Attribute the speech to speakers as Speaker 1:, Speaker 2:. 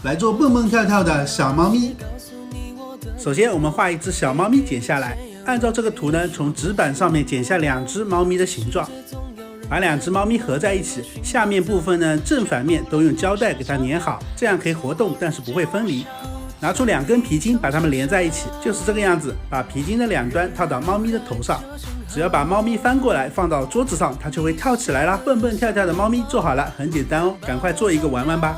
Speaker 1: 来做蹦蹦跳跳的小猫咪。首先我们画一只小猫咪剪下来，按照这个图呢，从纸板上面剪下2只猫咪的形状，把2只猫咪合在一起，下面部分呢正反面都用胶带给它粘好，这样可以活动，但是不会分离。拿出2根皮筋把它们连在一起，就是这个样子。把皮筋的2端套到猫咪的头上，只要把猫咪翻过来放到桌子上，它就会跳起来啦。蹦蹦跳跳的猫咪做好了，很简单哦，赶快做一个玩玩吧。